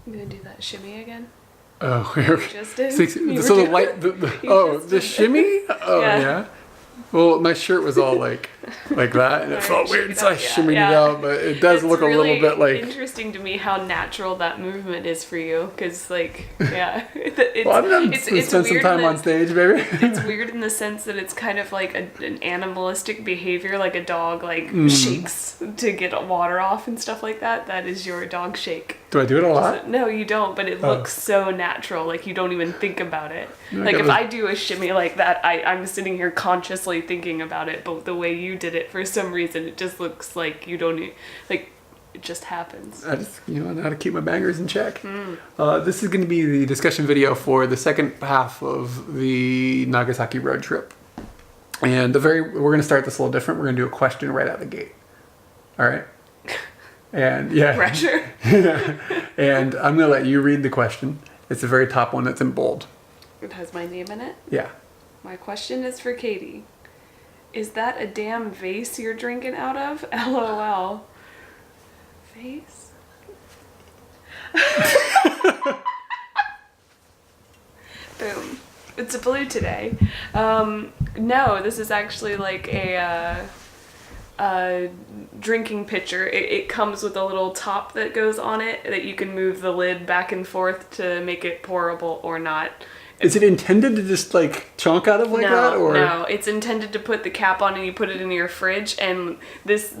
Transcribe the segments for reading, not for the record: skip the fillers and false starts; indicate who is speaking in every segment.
Speaker 1: I'm gonna do that shimmy again.
Speaker 2: Oh,
Speaker 1: Just did.
Speaker 2: so the light, the shimmy? Oh, yeah. Well, my shirt was all like that, and it felt weird, so I shimmied it out. But it does look really a little bit like.
Speaker 1: It's interesting to me how natural that movement is for you, because it's,
Speaker 2: well, I'm spend some time on stage, baby.
Speaker 1: It's weird in the sense that it's kind of like an animalistic behavior, like a dog shakes to get water off and stuff like that. That is your dog shake.
Speaker 2: Do I do it a lot?
Speaker 1: No, you don't, but it looks so natural, like you don't even think about it. Like if I do a shimmy like that, I'm sitting here consciously thinking about it, but the way you did it, for some reason, it just looks like you don't, like, it just happens.
Speaker 2: I just, I know how to keep my bangers in check. This is going to be the discussion video for the second half of the Nagasaki road trip. And we're going to start this a little different. We're going to do a question right out the gate. All right? And yeah.
Speaker 1: Pressure.
Speaker 2: And I'm going to let you read the question. It's the very top one that's in bold.
Speaker 1: It has my name in it?
Speaker 2: Yeah.
Speaker 1: My question is for Katie. Is that a damn vase you're drinking out of? LOL. Vase? Boom. It's a blue today. No, this is actually like a drinking pitcher. It comes with a little top that goes on it that you can move the lid back and forth to make it pourable or not.
Speaker 2: Is it intended to just like chunk out of that? Or?
Speaker 1: No, it's intended to put the cap on and you put it in your fridge, and this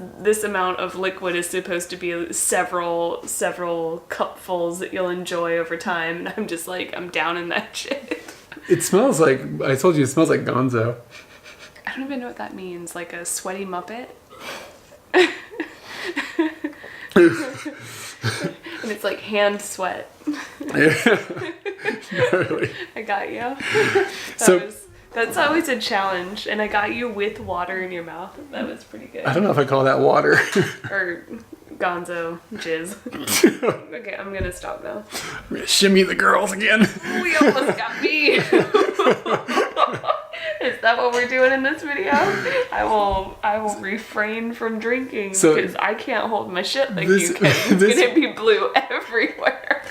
Speaker 1: amount of liquid is supposed to be several cupfuls that you'll enjoy over time, and I'm just like, I'm down in that shit.
Speaker 2: It smells like, I told you, it smells like gonzo.
Speaker 1: I don't even know what that means, like a sweaty Muppet? And it's like hand sweat.
Speaker 2: Yeah. Really.
Speaker 1: I got you.
Speaker 2: So
Speaker 1: that's always a challenge, and I got you with water in your mouth. That was pretty good.
Speaker 2: I don't know if I call that water.
Speaker 1: Or gonzo jizz. Okay, I'm gonna stop now.
Speaker 2: I'm gonna shimmy the girls again.
Speaker 1: We almost got me. Is that what we're doing in this video? I will refrain from drinking because I can't hold my shit like you can. It's gonna be blue everywhere.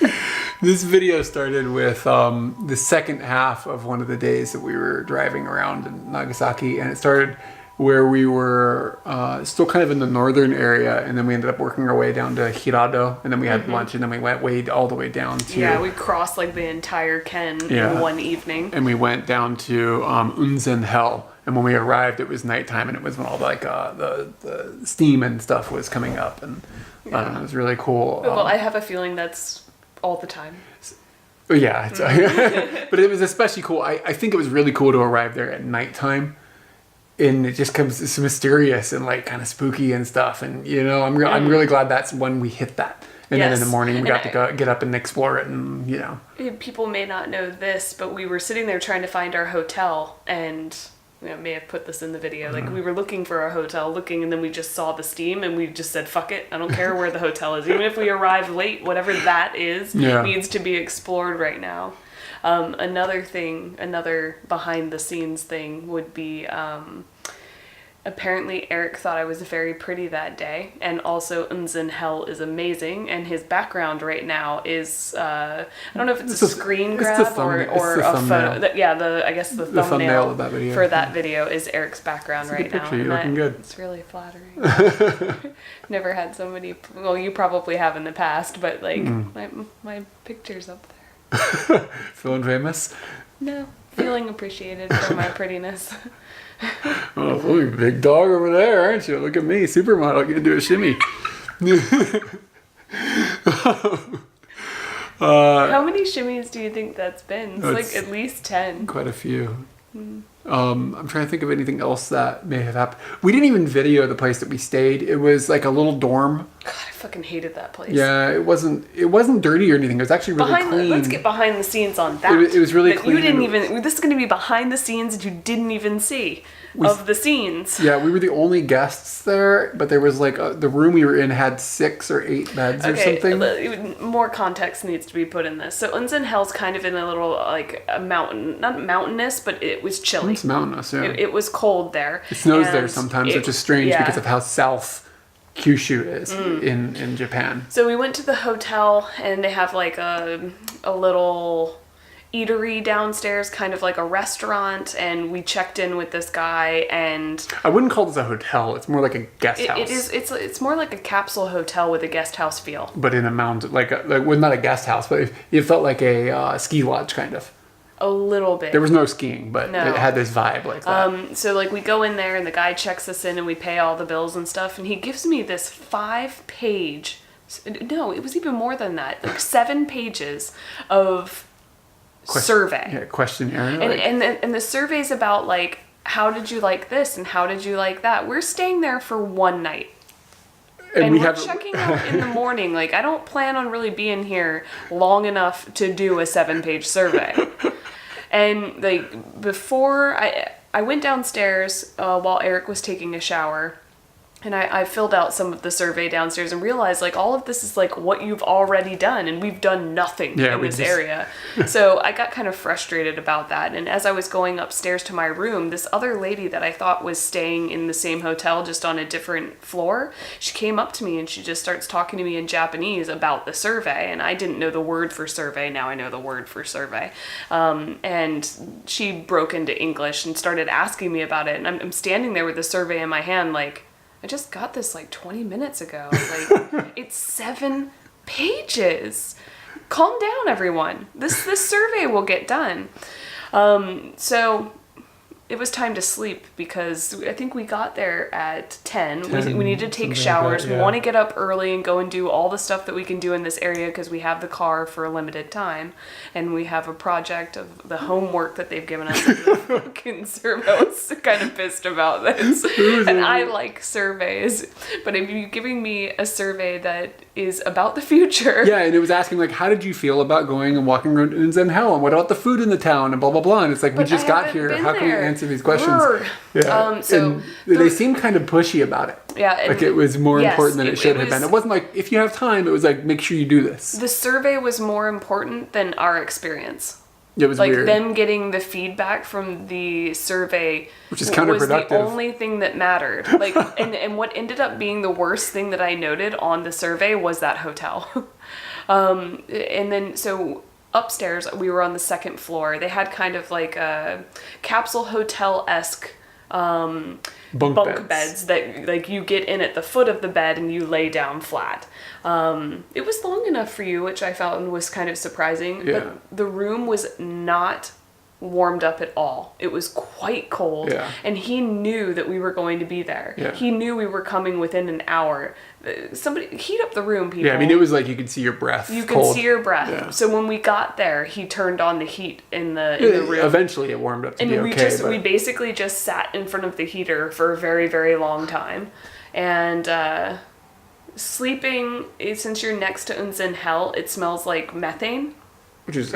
Speaker 2: This video started with the second half of one of the days that we were driving around in Nagasaki, and it started where we were still kind of in the northern area, and then we ended up working our way down to Hirado, and then we had lunch, and then we went all the way down to...
Speaker 1: Yeah, we crossed like the entire Ken in one evening.
Speaker 2: And we went down to Unzen Hell, and when we arrived it was nighttime, and it was when all the steam and stuff was coming up, and it was really cool.
Speaker 1: Well, I have a feeling that's all the time.
Speaker 2: Yeah, but it was especially cool. I think it was really cool to arrive there at nighttime. And it just comes, it's mysterious and like kind of spooky and stuff. And, I'm really glad that's when we hit that. And then in the morning we got to get up and explore it and,
Speaker 1: People may not know this, but we were sitting there trying to find our hotel, and may have put this in the video. Like, we were looking for our hotel, and then we just saw the steam, and we just said, fuck it, I don't care where the hotel is. Even if we arrive late, whatever that is needs to be explored right now. Another behind the scenes thing would be, apparently Eric thought I was very pretty that day, and also Unzen Hell is amazing, and his background right now is, I don't know if it's a screen grab or a photo. I guess the thumbnail
Speaker 2: of that video.
Speaker 1: For that video is Eric's background right now.
Speaker 2: You're looking good.
Speaker 1: It's really flattering. Never had somebody, well, you probably have in the past, but like my picture's up there.
Speaker 2: Feeling famous?
Speaker 1: No, feeling appreciated for my prettiness.
Speaker 2: Oh, you big dog over there, aren't you? Look at me, supermodel, getting to do a shimmy.
Speaker 1: How many shimmies do you think that's been? It's like at least 10.
Speaker 2: Quite a few. I'm trying to think of anything else that may have happened. We didn't even video the place that we stayed. It was like a little dorm.
Speaker 1: God, I fucking hated that place.
Speaker 2: Yeah, it wasn't dirty or anything. It was actually really clean.
Speaker 1: Let's get behind the scenes on that.
Speaker 2: It was really clean.
Speaker 1: You didn't even. This is going to be behind the scenes that you didn't even see of the scenes.
Speaker 2: Yeah, we were the only guests there, but there was like the room we were in had 6 or 8 beds or something.
Speaker 1: More context needs to be put in this. So Unzen Hell's kind of in a little like a mountain, not mountainous, but it was chilly.
Speaker 2: It's mountainous, yeah.
Speaker 1: It was cold there.
Speaker 2: It snows there sometimes, which is strange because of how south Kyushu is in Japan.
Speaker 1: So we went to the hotel, and they have like a little eatery downstairs, kind of like a restaurant, and we checked in with this guy, and
Speaker 2: I wouldn't call this a hotel. It's more like a guest house.
Speaker 1: it is. It's more like a capsule hotel with a guest house feel.
Speaker 2: But in a mountain, well, not a guest house, but it felt like a ski lodge kind of.
Speaker 1: A little bit.
Speaker 2: There was no skiing, but it had this vibe like that.
Speaker 1: So like we go in there, and the guy checks us in, and we pay all the bills and stuff, and he gives me this 5-page. No, it was even more than that. Like 7 pages of survey.
Speaker 2: Yeah, questionnaire.
Speaker 1: And the survey's about like, how did you like this and how did you like that? We're staying there for one night. And we're checking out in the morning. Like, I don't plan on really being here long enough to do a 7-page survey. And like before I went downstairs while Eric was taking a shower. And I filled out some of the survey downstairs and realized, like, all of this is, like, what you've already done, and we've done nothing in this area. So I got kind of frustrated about that. And as I was going upstairs to my room, this other lady that I thought was staying in the same hotel, just on a different floor, she came up to me and she just starts talking to me in Japanese about the survey. And I didn't know the word for survey. Now I know the word for survey. And she broke into English and started asking me about it. And I'm standing there with the survey in my hand, like, I just got this like 20 minutes ago. Like, it's 7 pages. Calm down, everyone. This survey will get done. So it was time to sleep because I think we got there at 10. We need to take showers. We want to get up early and go and do all the stuff that we can do in this area because we have the car for a limited time. And we have a project of the homework that they've given us. Fucking survey. I was kind of pissed about this. And I like surveys. But if you're giving me a survey that is about the future.
Speaker 2: Yeah, and it was asking, like, how did you feel about going and walking around in Zenhell? And what about the food in the town? And blah, blah, blah. And it's like, we just got here. How can we answer these questions? Yeah.
Speaker 1: So
Speaker 2: they seemed kind of pushy about it.
Speaker 1: Yeah.
Speaker 2: Like, it was more important than it should have been. It wasn't like, if you have time, it was like, make sure you do this.
Speaker 1: The survey was more important than our experience.
Speaker 2: It was weird.
Speaker 1: Them getting the feedback from the survey,
Speaker 2: which is counterproductive,
Speaker 1: was the only thing that mattered. Like, and what ended up being the worst thing that I noted on the survey was that hotel. And then so upstairs we were on the 2nd floor. They had kind of like a capsule hotel-esque bunk beds that like you get in at the foot of the bed and you lay down flat. It was long enough for you, which I found was kind of surprising.
Speaker 2: Yeah.
Speaker 1: But the room was not warmed up at all. It was quite cold.
Speaker 2: Yeah.
Speaker 1: And he knew that we were going to be there.
Speaker 2: Yeah.
Speaker 1: He knew we were coming within an hour. Somebody heat up the room, people.
Speaker 2: Yeah, I mean, it was like you could see your breath.
Speaker 1: You could see your breath. Yeah. So when we got there, he turned on the heat in the room.
Speaker 2: Eventually it warmed up to be okay.
Speaker 1: We basically just sat in front of the heater for a very, very long time. And sleeping, since you're next to Unzen Hell, it smells like methane.
Speaker 2: Which is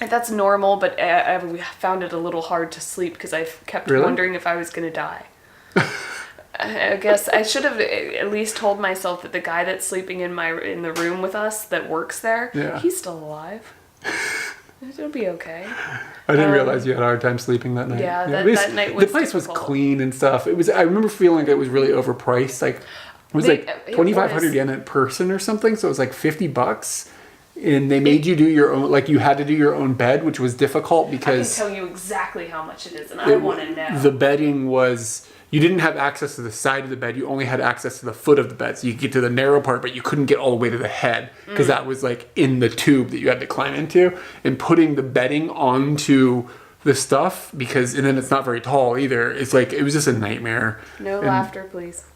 Speaker 1: that's normal, but I found it a little hard to sleep because I kept wondering if I was going to die. I guess I should have at least told myself that the guy that's sleeping in the room with us that works there, he's still alive. It'll be okay.
Speaker 2: I didn't realize you had a hard time sleeping that night.
Speaker 1: Yeah, that night was
Speaker 2: the place
Speaker 1: difficult.
Speaker 2: Was clean and stuff. It was. I remember feeling like it was really overpriced. Like it was like 2,500 yen a person or something. So it was like $50. And they made you do your own, like you had to do your own bed, which was difficult because...
Speaker 1: I can tell you exactly how much it is, and I want to know.
Speaker 2: The bedding was... You didn't have access to the side of the bed. You only had access to the foot of the bed. So you could get to the narrow part, but you couldn't get all the way to the head because that was like in the tube that you had to climb into. And putting the bedding onto the stuff, because... And then it's not very tall either. It's like, it was just a nightmare.
Speaker 1: No laughter, please.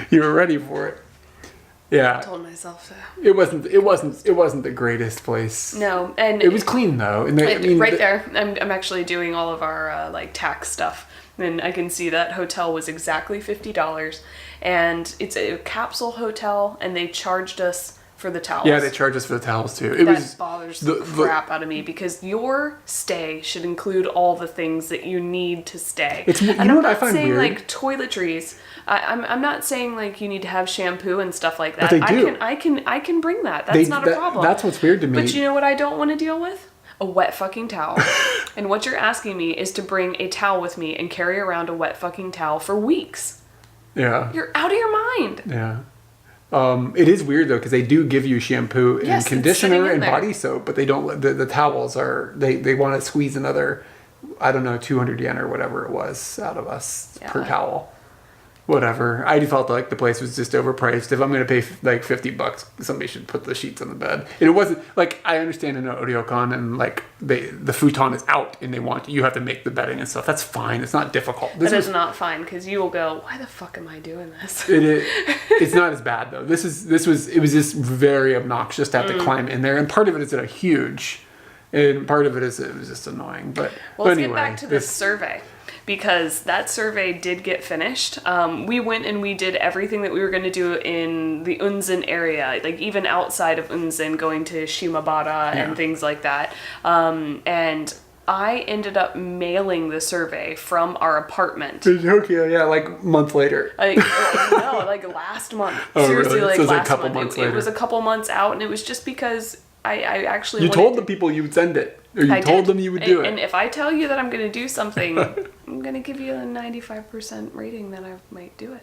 Speaker 2: You were ready for it. Yeah,
Speaker 1: I told myself so.
Speaker 2: It wasn't the greatest place.
Speaker 1: No, and
Speaker 2: it was clean though. And
Speaker 1: there, I'm actually doing all of our like tax stuff, and I can see that hotel was exactly $50, and it's a capsule hotel, and they charged us for the towels.
Speaker 2: Yeah, they charged us for the towels too.
Speaker 1: That bothers the crap out of me because your stay should include all the things that you need to stay.
Speaker 2: You know what I find weird?
Speaker 1: I'm not saying like toiletries. I'm not saying like you need to have shampoo and stuff like that.
Speaker 2: But they do.
Speaker 1: I can bring that. That's not a problem.
Speaker 2: That's what's weird to me.
Speaker 1: But you know what I don't want to deal with? a wet fucking towel. And what you're asking me is to bring a towel with me and carry around a wet fucking towel for weeks.
Speaker 2: Yeah.
Speaker 1: You're out of your mind.
Speaker 2: Yeah. It is weird though, because they do give you shampoo and conditioner and body soap, but they don't, the towels are, they want to squeeze another, I don't know, 200 yen or whatever it was out of us per towel. Whatever. I felt like the place was just overpriced. If I'm going to pay like $50, somebody should put the sheets on the bed. And it wasn't like, I understand in an ryokan and like the futon is out and you have to make the bedding and stuff. That's fine. It's not difficult.
Speaker 1: That is not fine, because you will go, why the fuck am I doing this?
Speaker 2: It's not as bad though. It was just very obnoxious to have to climb in there. And part of it is that huge, and part of it is it was just annoying. But
Speaker 1: let's
Speaker 2: anyway,
Speaker 1: get back to this survey. Because that survey did get finished. We went and we did everything that we were going to do in the Unzen area, like even outside of Unzen, going to Shimabara and things like that. And I ended up mailing the survey from our apartment.
Speaker 2: In Tokyo, yeah, like a month later.
Speaker 1: Like last month. Seriously,
Speaker 2: really?
Speaker 1: like
Speaker 2: So it was
Speaker 1: last
Speaker 2: a couple
Speaker 1: month.
Speaker 2: months
Speaker 1: It
Speaker 2: later.
Speaker 1: was a couple months out, and it was just because I actually
Speaker 2: You told the people you would send it. Or you told them you would do it.
Speaker 1: And if I tell you that I'm going to do something, I'm going to give you a 95% rating that I might do it.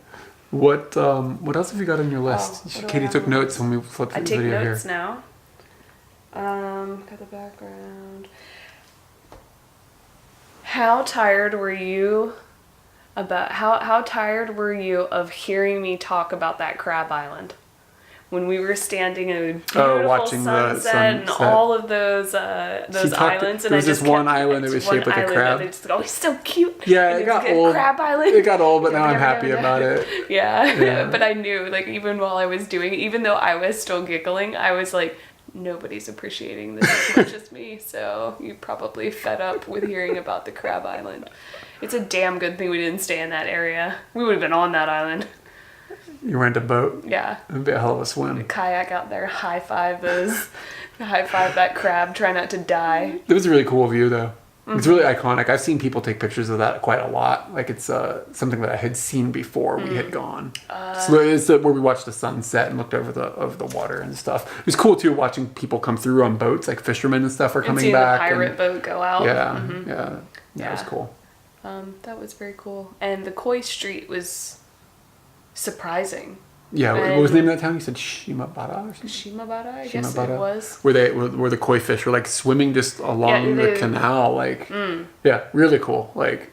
Speaker 2: What else have you got on your list? Katie took notes when we flipped through the video here.
Speaker 1: I take notes now. Got the background. How tired were you of hearing me talk about that crab island? When we were standing in a beautiful
Speaker 2: watching the
Speaker 1: sunset and
Speaker 2: sunset.
Speaker 1: all of those islands,
Speaker 2: there was this one island that was shaped like a crab.
Speaker 1: It's so cute.
Speaker 2: Yeah,
Speaker 1: and
Speaker 2: it got old.
Speaker 1: Crab island.
Speaker 2: It got old, but now I'm happy about it.
Speaker 1: Yeah, but I knew, like, even while I was doing it, even though I was still giggling, I was like, nobody's appreciating this as much as me. So you probably fed up with hearing about the crab island. It's a damn good thing we didn't stay in that area. We would have been on that island.
Speaker 2: You rent a boat?
Speaker 1: Yeah.
Speaker 2: It'd be a hell of a swim.
Speaker 1: Kayak out there, high five that crab, try not to die.
Speaker 2: It was a really cool view though. Mm-hmm. It's really iconic. I've seen people take pictures of that quite a lot. Like it's something that I had seen before we had gone. So it's where we watched the sunset and looked over the water and stuff. It was cool too watching people come through on boats, like fishermen and stuff are coming back.
Speaker 1: And seeing the pirate boat go out.
Speaker 2: Yeah, that was cool.
Speaker 1: That was very cool. And the koi street was surprising.
Speaker 2: Yeah, what was the name of that town? You said Shimabara or something?
Speaker 1: Shimabara, I guess it was.
Speaker 2: Where the koi fish were like swimming just along the canal, like yeah, really cool. Like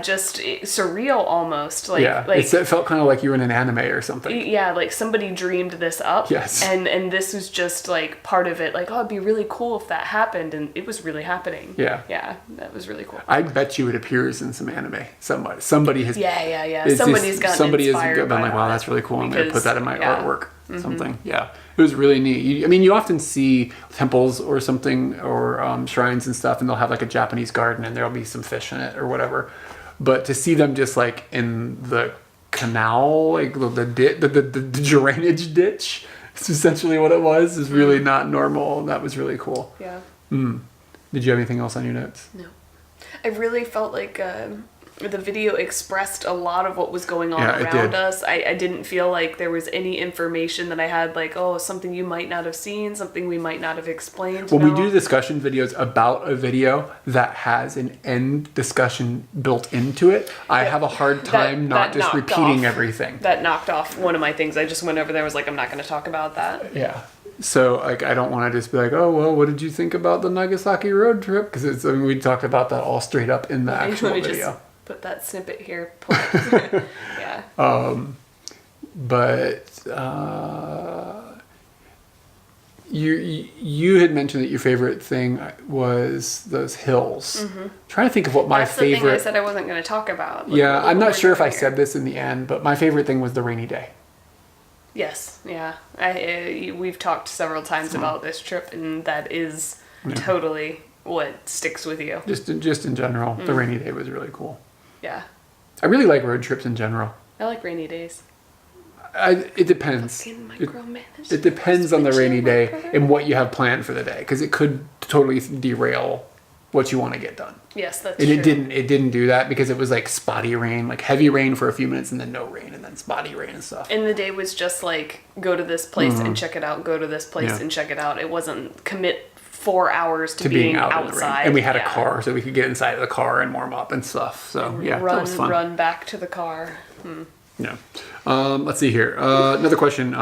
Speaker 1: just surreal almost. Like,
Speaker 2: it felt kind of like you were in an anime or something.
Speaker 1: Yeah, like somebody dreamed this up.
Speaker 2: Yes.
Speaker 1: And this was just like part of it. Like, oh, it'd be really cool if that happened, and it was really happening. Yeah. Yeah, that was really cool.
Speaker 2: I bet you it appears in some anime. Somebody has.
Speaker 1: Yeah. Somebody's
Speaker 2: been like, wow, that's really cool. I'm gonna put that in my artwork. Something. Yeah. It was really neat. You often see temples or something or shrines and stuff, and they'll have like a Japanese garden and there'll be some fish in it or whatever. But to see them just like in the canal, like the drainage ditch, it's essentially what it was, is really not normal. And that was really cool.
Speaker 1: Yeah.
Speaker 2: Did you have anything else on your notes?
Speaker 1: No. I really felt like the video expressed a lot of what was going on around us. I didn't feel like there was any information that I had, like, something you might not have seen, something we might not have explained.
Speaker 2: When we do discussion videos about a video that has an end discussion built into it, I have a hard time not just repeating everything.
Speaker 1: That knocked off one of my things. I just went over there and was like, I'm not going to talk about that.
Speaker 2: Yeah. So, like, I don't want to just be like, oh, well, what did you think about the Nagasaki road trip? Because we talked about that all straight up in the actual video.
Speaker 1: Just put that snippet here. Yeah.
Speaker 2: But you had mentioned that your favorite thing was those hills. Mm-hmm. I'm trying to think of what my favorite.
Speaker 1: That's the thing I said I wasn't going to talk about.
Speaker 2: Yeah, I'm not sure if I said this in the end, but my favorite thing was the rainy day.
Speaker 1: Yes, yeah. We've talked several times about this trip, and that is totally what sticks with you.
Speaker 2: Just in general, the rainy day was really cool.
Speaker 1: Yeah.
Speaker 2: I really like road trips in general.
Speaker 1: I like rainy days.
Speaker 2: It depends. It depends on the rainy day and what you have planned for the day, because it could totally derail what you want to get done.
Speaker 1: Yes, that's
Speaker 2: true.
Speaker 1: And
Speaker 2: it didn't do that, because it was like spotty rain, like heavy rain for a few minutes and then no rain and then spotty rain and stuff.
Speaker 1: And the day was just like, go to this place and check it out, go to this place and check it out. It wasn't commit 4 hours to being
Speaker 2: out in the rain.
Speaker 1: outside.
Speaker 2: And we had a car, so we could get inside of the car and warm up and stuff. So
Speaker 1: and
Speaker 2: that was fun.
Speaker 1: Run back to the car.
Speaker 2: Yeah. Let's see here. Another question.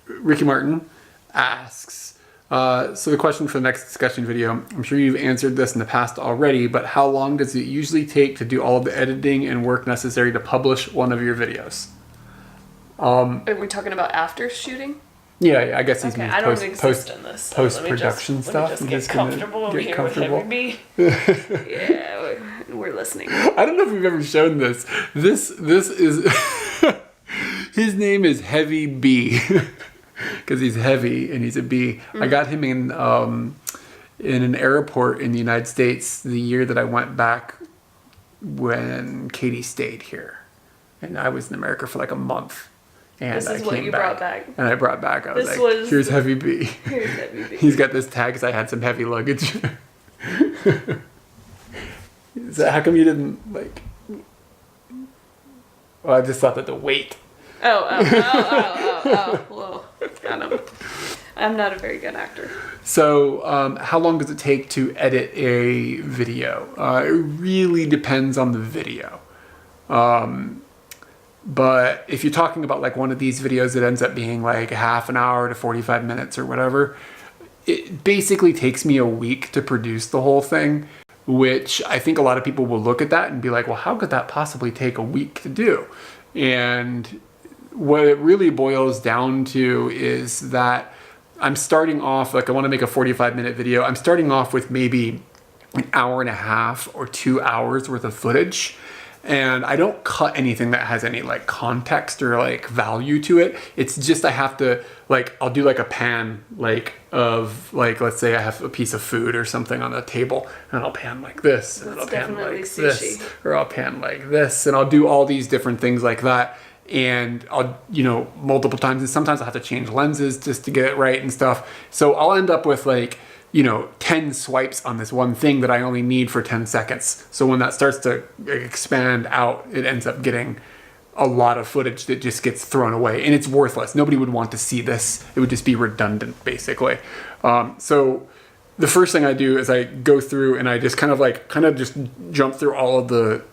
Speaker 2: Ricky Martin asks, so the question for the next discussion video, I'm sure you've answered this in the past already, but how long does it usually take to do all of the editing and work necessary to publish one of your videos?
Speaker 1: Are we talking about after shooting?
Speaker 2: Yeah, I guess he's
Speaker 1: Okay, I don't exist in this. So
Speaker 2: post-production stuff.
Speaker 1: Let me just get comfortable over here with Heavy B. Yeah, we're listening.
Speaker 2: I don't know if we've ever shown this. This is... His name is Heavy B. Because he's heavy and he's a bee. I got him in an airport in the United States the year that I went back when Katie stayed here. And I was in America for like a month. And
Speaker 1: this is what you brought back.
Speaker 2: And I brought back, I was like, here's Heavy B.
Speaker 1: Here's Heavy B.
Speaker 2: He's got this tag because I had some heavy luggage. So how come you didn't, like... Well, I just thought that the weight...
Speaker 1: Whoa. Got him. I'm not a very good actor.
Speaker 2: So, how long does it take to edit a video? It really depends on the video. But if you're talking about like one of these videos that ends up being like half an hour to 45 minutes or whatever, it basically takes me a week to produce the whole thing, which I think a lot of people will look at that and be like, well, how could that possibly take a week to do? And what it really boils down to is that I'm starting off, like I want to make a 45-minute video. I'm starting off with maybe an hour and a half or 2 hours worth of footage. And I don't cut anything that has any like context or like value to it. It's just I have to like, I'll do like a pan like of like, let's say I have a piece of food or something on the table and I'll pan like this and I'll pan like this or I'll pan like this and I'll do all these different things like that. And I'll, multiple times, and sometimes I'll have to change lenses just to get it right and stuff. So I'll end up with like, 10 swipes on this one thing that I only need for 10 seconds. So when that starts to expand out, it ends up getting a lot of footage that just gets thrown away and it's worthless. Nobody would want to see this. It would just be redundant basically. So the first thing I do is I go through and I just kind of just jump through all of the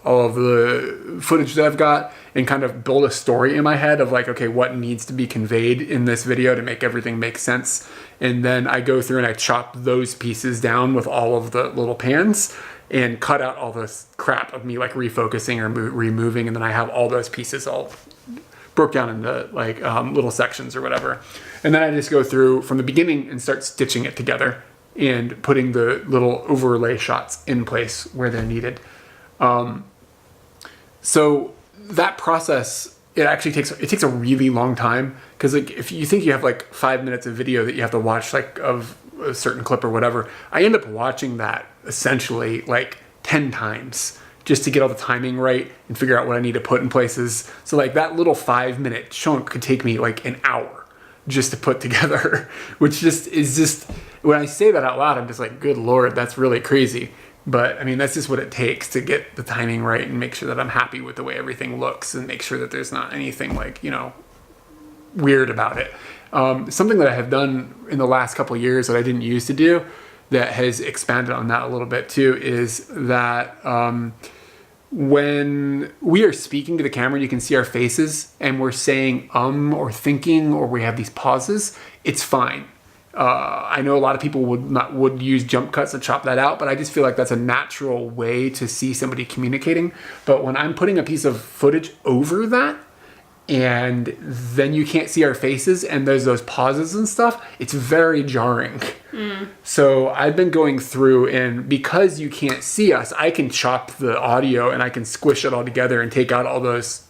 Speaker 2: footage that I've got and kind of build a story in my head of like, okay, what needs to be conveyed in this video to make everything make sense. And then I go through and I chop those pieces down with all of the little pans and cut out all this crap of me like refocusing or removing. And then I have all those pieces all broke down into like little sections or whatever. And then I just go through from the beginning and start stitching it together and putting the little overlay shots in place where they're needed. So that process, it actually takes a really long time because like if you think you have like 5 minutes of video that you have to watch like of a certain clip or whatever, I end up watching that essentially like 10 times just to get all the timing right and figure out what I need to put in places. So like that little 5-minute chunk could take me like an hour just to put together, which just is just, when I say that out loud, I'm just like, good Lord, that's really crazy. But I mean, that's just what it takes to get the timing right and make sure that I'm happy with the way everything looks and make sure that there's not anything like, weird about it. Something that I have done in the last couple of years that I didn't used to do that has expanded on that a little bit too is that when we are speaking to the camera, you can see our faces and we're saying or thinking or we have these pauses, it's fine. I know a lot of people would use jump cuts to chop that out, but I just feel like that's a natural way to see somebody communicating. But when I'm putting a piece of footage over that, and then you can't see our faces, and there's those pauses and stuff, it's very jarring. So I've been going through, and because you can't see us, I can chop the audio and I can squish it all together and take out all those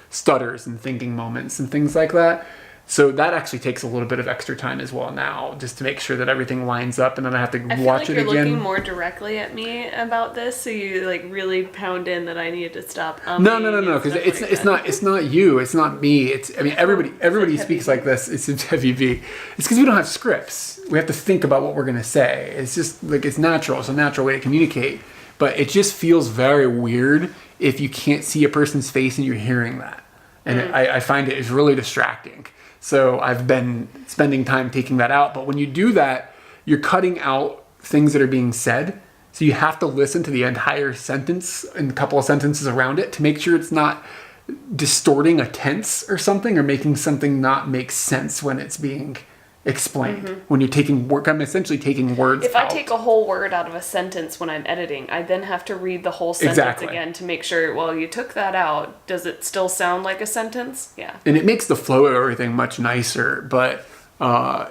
Speaker 2: stutters and thinking moments and things like that. So that actually takes a little bit of extra time as well now, just to make sure that everything lines up, and then I have to watch it again.
Speaker 1: I feel like you're looking more directly at me about this, so you like really pound in that I need to stop.
Speaker 2: No, because it's not you, it's not me. Everybody speaks like this. It's heavy V. It's because we don't have scripts. We have to think about what we're gonna say. It's just like it's natural. It's a natural way to communicate, but it just feels very weird if you can't see a person's face and you're hearing that, and I find it is really distracting. So I've been spending time taking that out. But when you do that, you're cutting out things that are being said. So you have to listen to the entire sentence and a couple of sentences around it to make sure it's not distorting a tense or something, or making something not make sense when it's being explained. When you're taking work, I'm essentially taking words
Speaker 1: If
Speaker 2: out.
Speaker 1: I take a whole word out of a sentence when I'm editing, I then have to read the whole sentence again to make sure, well, you took that out. Does it still sound like a sentence? Yeah.
Speaker 2: And it makes the flow of everything much nicer, but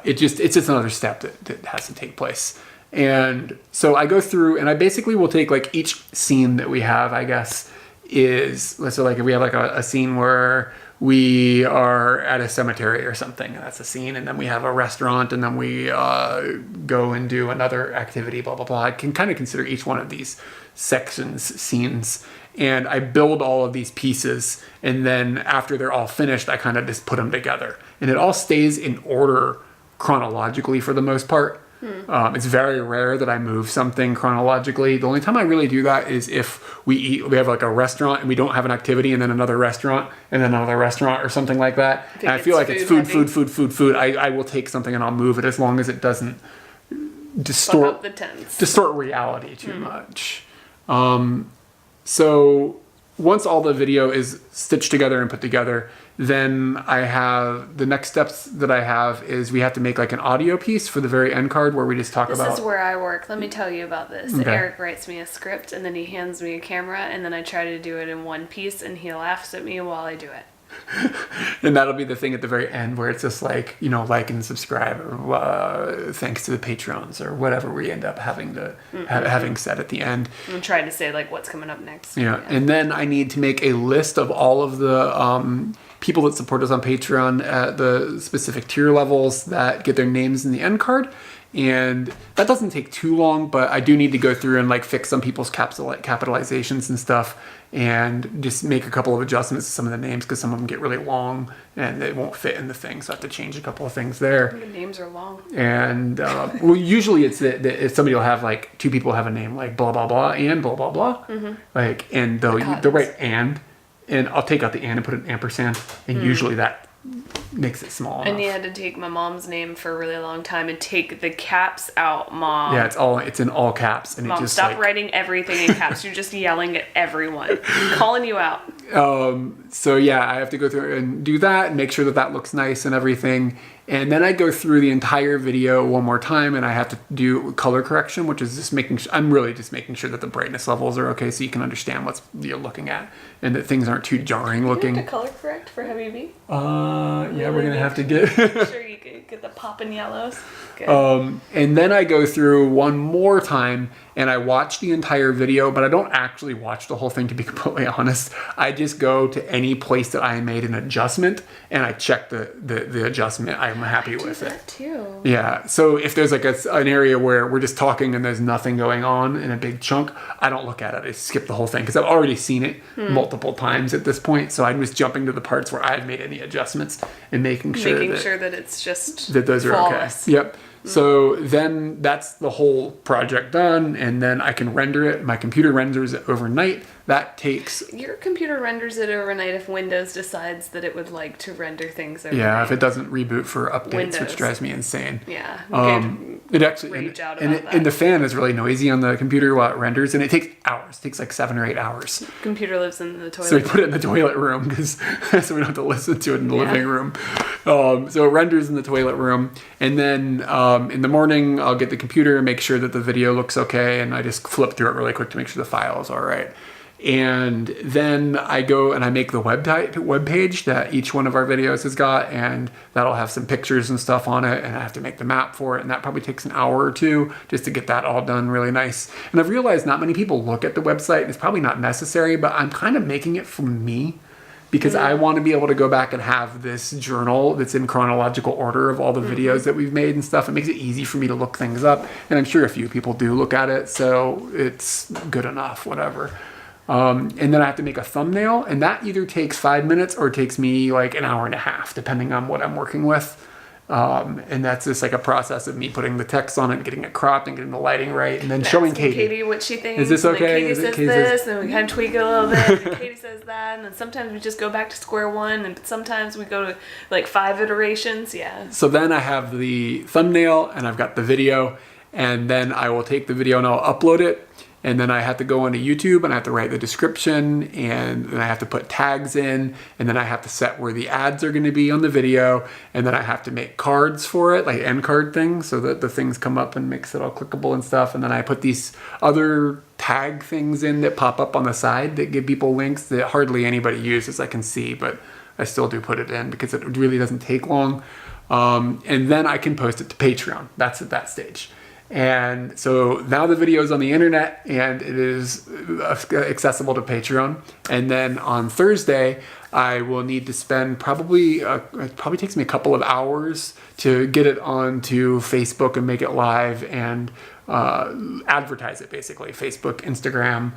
Speaker 2: it's just another step that has to take place. And so I go through and I basically will take like each scene that we have, I guess, is, let's say like if we have like a scene where we are at a cemetery or something, that's a scene, and then we have a restaurant, and then we go and do another activity, blah, blah, blah. I can kind of consider each one of these sections scenes, and I build all of these pieces, and then after they're all finished, I kind of just put them together. And it all stays in order chronologically for the most part. It's very rare that I move something chronologically. The only time I really do that is if we have like a restaurant and we don't have an activity, and then another restaurant and then another restaurant or something like that. And I feel like it's food. I will take something and I'll move it as long as it doesn't distort reality too much. So once all the video is stitched together and put together, then I have the next steps that I have is we have to make like an audio piece for the very end card where we just talk about.
Speaker 1: This is where I work. Let me tell you about this.
Speaker 2: Okay.
Speaker 1: Eric writes me a script and then he hands me a camera and then I try to do it in one piece and he laughs at me while I do it.
Speaker 2: And that'll be the thing at the very end where it's just like, like and subscribe, or thanks to the patrons, or whatever we end up having to having said at the end.
Speaker 1: I'm trying to say like what's coming up next.
Speaker 2: Yeah. And then I need to make a list of all of the people that support us on Patreon at the specific tier levels that get their names in the end card. And that doesn't take too long, but I do need to go through and like fix some people's capitalizations and stuff, and just make a couple of adjustments to some of the names because some of them get really long and it won't fit in the thing. So I have to change a couple of things there.
Speaker 1: The names are long.
Speaker 2: And well, usually it's that if somebody will have like two people have a name like blah blah blah and blah blah blah, like, and they'll write and I'll take out the and put an ampersand, and usually that makes it small enough.
Speaker 1: And you had to take my mom's name for a really long time and take the caps out, Mom.
Speaker 2: Yeah, it's in all caps, and
Speaker 1: Mom,
Speaker 2: it just
Speaker 1: stop writing everything in caps. You're just yelling at everyone. I'm calling you out.
Speaker 2: So yeah, I have to go through and do that and make sure that looks nice and everything. And then I go through the entire video one more time, and I have to do color correction, which is just I'm really just making sure that the brightness levels are okay so you can understand what you're looking at and that things aren't too jarring looking.
Speaker 1: You have to color correct for Heavy B?
Speaker 2: Yeah, we're going to have to get...
Speaker 1: Make sure you get the poppin' yellows. Good.
Speaker 2: And then I go through one more time and I watch the entire video, but I don't actually watch the whole thing, to be completely honest. I just go to any place that I made an adjustment and I check the adjustment. I'm happy with it.
Speaker 1: That too.
Speaker 2: Yeah. So if there's like an area where we're just talking and there's nothing going on in a big chunk, I don't look at it. I skip the whole thing because I've already seen it multiple times at this point. So I'm just jumping to the parts where I've made any adjustments and making sure that
Speaker 1: it's just
Speaker 2: that those are
Speaker 1: flawless.
Speaker 2: okay. Yep. So then that's the whole project done, and then I can render it. My computer renders it overnight. That takes...
Speaker 1: Your computer renders it overnight if Windows decides that it would like to render things overnight.
Speaker 2: Yeah, if it doesn't reboot for updates,
Speaker 1: Windows.
Speaker 2: which drives me insane.
Speaker 1: Yeah.
Speaker 2: It actually... And the fan is really noisy on the computer while it renders, and it takes hours. It takes like 7 or 8 hours.
Speaker 1: Computer lives in the toilet.
Speaker 2: So we put it in the toilet room so we don't have to listen to it in the living room. So it renders in the toilet room, and then in the morning I'll get the computer and make sure that the video looks okay, and I just flip through it really quick to make sure the file is all right. And then I go and I make the web page that each one of our videos has got, and that'll have some pictures and stuff on it, and I have to make the map for it, and that probably takes an hour or two just to get that all done really nice. And I've realized not many people look at the website, and it's probably not necessary, but I'm kind of making it for me because I want to be able to go back and have this journal that's in chronological order of all the videos that we've made and stuff. It makes it easy for me to look things up, and I'm sure a few people do look at it, so it's good enough, whatever. And then I have to make a thumbnail, and that either takes 5 minutes or it takes me like an hour and a half, depending on what I'm working with. And that's just like a process of me putting the text on it, getting it cropped, and getting the lighting right, and then showing
Speaker 1: Asking
Speaker 2: Katie
Speaker 1: what she thinks.
Speaker 2: Is this
Speaker 1: and
Speaker 2: okay?
Speaker 1: Katie
Speaker 2: Is it
Speaker 1: says
Speaker 2: Katie
Speaker 1: this, and we kind of tweak it a little bit. And Katie says that, and then sometimes we just go back to square one, and sometimes we go to like 5 iterations. Yeah.
Speaker 2: So then I have the thumbnail, and I've got the video, and then I will take the video and I'll upload it. And then I have to go onto YouTube and I have to write the description, and then I have to put tags in, and then I have to set where the ads are going to be on the video, and then I have to make cards for it, like end card things, so that the things come up and makes it all clickable and stuff. And then I put these other tag things in that pop up on the side that give people links that hardly anybody uses, I can see, but I still do put it in because it really doesn't take long. And then I can post it to Patreon. That's at that stage. And so now the video is on the internet and it is accessible to Patreon. And then on Thursday, I will need to spend it probably takes me a couple of hours to get it onto Facebook and make it live and advertise it, basically. Facebook, Instagram,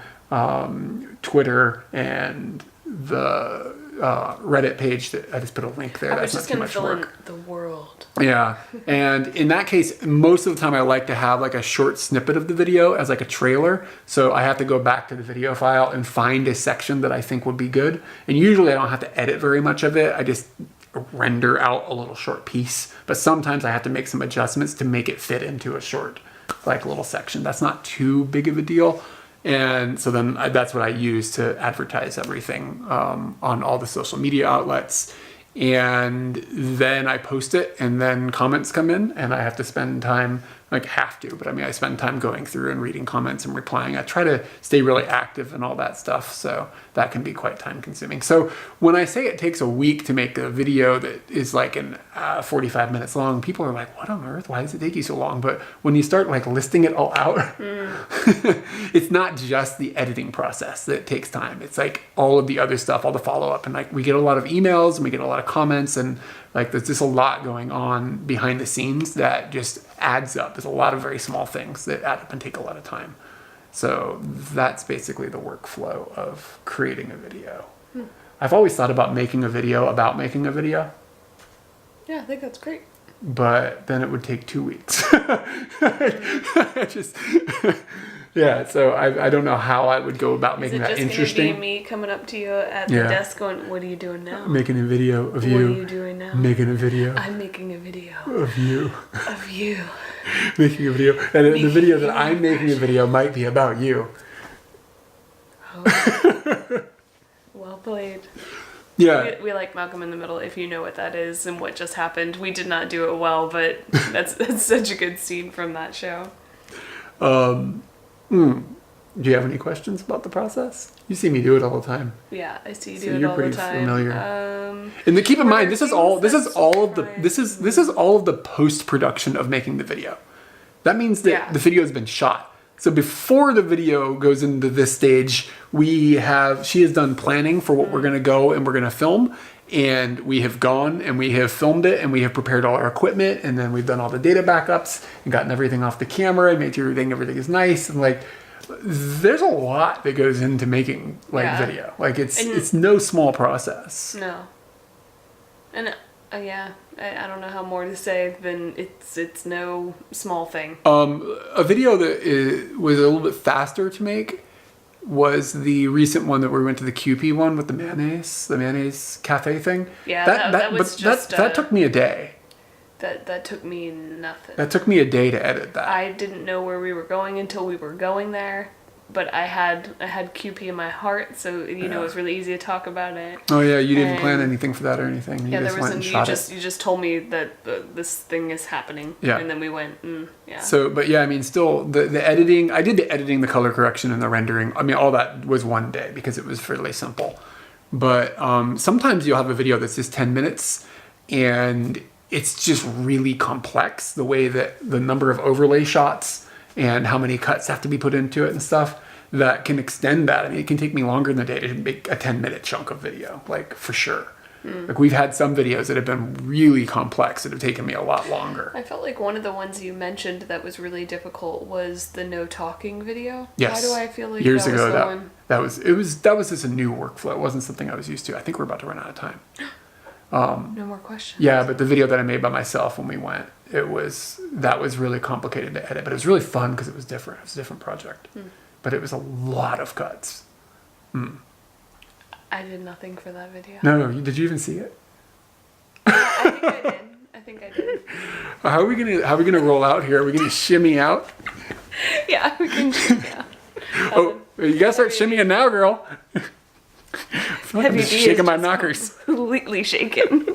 Speaker 2: Twitter, and the Reddit page that I just put a link there. That's not too much work.
Speaker 1: The world.
Speaker 2: Yeah. And in that case, most of the time I like to have like a short snippet of the video as like a trailer. So I have to go back to the video file and find a section that I think would be good. And usually I don't have to edit very much of it. I just render out a little short piece. But sometimes I have to make some adjustments to make it fit into a short, like little section. That's not too big of a deal. And so then that's what I use to advertise everything on all the social media outlets. And then I post it, and then comments come in, and I have to spend time, like have to, but I mean, I spend time going through and reading comments and replying. I try to stay really active and all that stuff, so that can be quite time consuming. So when I say it takes a week to make a video that is like 45 minutes long, people are like, what on earth? Why does it take you so long? But when you start like listing it all out, it's not just the editing process that takes time. It's like all of the other stuff, all the follow-up, and like we get a lot of emails and we get a lot of comments, and like there's just a lot going on behind the scenes that just adds up. There's a lot of very small things that add up and take a lot of time. So that's basically the workflow of creating a video. I've always thought about making a video about making a video.
Speaker 1: Yeah, I think that's great.
Speaker 2: But then it would take 2 weeks. Yeah, so I don't know how I would go about making that interesting.
Speaker 1: Is it just going to be me coming up to you at the desk going, what are you doing now?
Speaker 2: Making a video of you.
Speaker 1: What are you doing now?
Speaker 2: Making a video.
Speaker 1: I'm making a video.
Speaker 2: Of you.
Speaker 1: Of you.
Speaker 2: Making a video. And the video that I'm making a video might be about you.
Speaker 1: Oh. Well played.
Speaker 2: Yeah.
Speaker 1: We like Malcolm in the Middle, if you know what that is and what just happened. We did not do it well, but that's such a good scene from that show.
Speaker 2: Do you have any questions about the process? You see me do it all the time.
Speaker 1: Yeah, I see you
Speaker 2: So
Speaker 1: do it
Speaker 2: you're
Speaker 1: all the
Speaker 2: pretty
Speaker 1: time.
Speaker 2: familiar. And keep in mind, this is all of the post-production of making the video. That means that the video has been shot. So before the video goes into this stage, she has done planning for what we're going to go and we're going to film. And we have gone and we have filmed it and we have prepared all our equipment, and then we've done all the data backups and gotten everything off the camera and made sure everything is nice. And like, there's a lot that goes into making video. Like it's no small process.
Speaker 1: No. And I don't know how more to say than it's no small thing.
Speaker 2: A video that was a little bit faster to make was the recent one that we went to the QP one with the mayonnaise cafe thing.
Speaker 1: Yeah, that
Speaker 2: took me a day.
Speaker 1: That took me nothing.
Speaker 2: That took me a day to edit that.
Speaker 1: I didn't know where we were going until we were going there, but I had QP in my heart, so it was really easy to talk about it.
Speaker 2: Oh yeah, you didn't plan anything for that or anything. You just went and shot it.
Speaker 1: You just told me that this thing is happening.
Speaker 2: Yeah.
Speaker 1: And then we went.
Speaker 2: So, but yeah, I mean, still the editing. I did the editing, the color correction, and the rendering. I mean, all that was one day because it was fairly simple. But sometimes you'll have a video that's just 10 minutes, and it's just really complex, the way that the number of overlay shots and how many cuts have to be put into it and stuff, that can extend that. I mean, it can take me longer than a day to make a 10-minute chunk of video, like for sure. Like we've had some videos that have been really complex that have taken me a lot longer.
Speaker 1: I felt like one of the ones you mentioned that was really difficult was the no talking video.
Speaker 2: Yes.
Speaker 1: Why do I feel like
Speaker 2: years
Speaker 1: that
Speaker 2: ago
Speaker 1: was the one?
Speaker 2: that was just a new workflow. It wasn't something I was used to. I think we're about to run out of time.
Speaker 1: No more questions.
Speaker 2: Yeah, but the video that I made by myself when we went, that was really complicated to edit, but it was really fun because it was different. It was a different project, but it was a lot of cuts.
Speaker 1: I did nothing for that video.
Speaker 2: No, did you even see it?
Speaker 1: I think I did.
Speaker 2: How are we gonna roll out here? Are we gonna shimmy out?
Speaker 1: Yeah, we can shimmy out.
Speaker 2: Oh, you gotta start shimmying now, girl. I'm
Speaker 1: Heavy D
Speaker 2: shaking
Speaker 1: is
Speaker 2: my
Speaker 1: just
Speaker 2: knockers.
Speaker 1: completely shaken.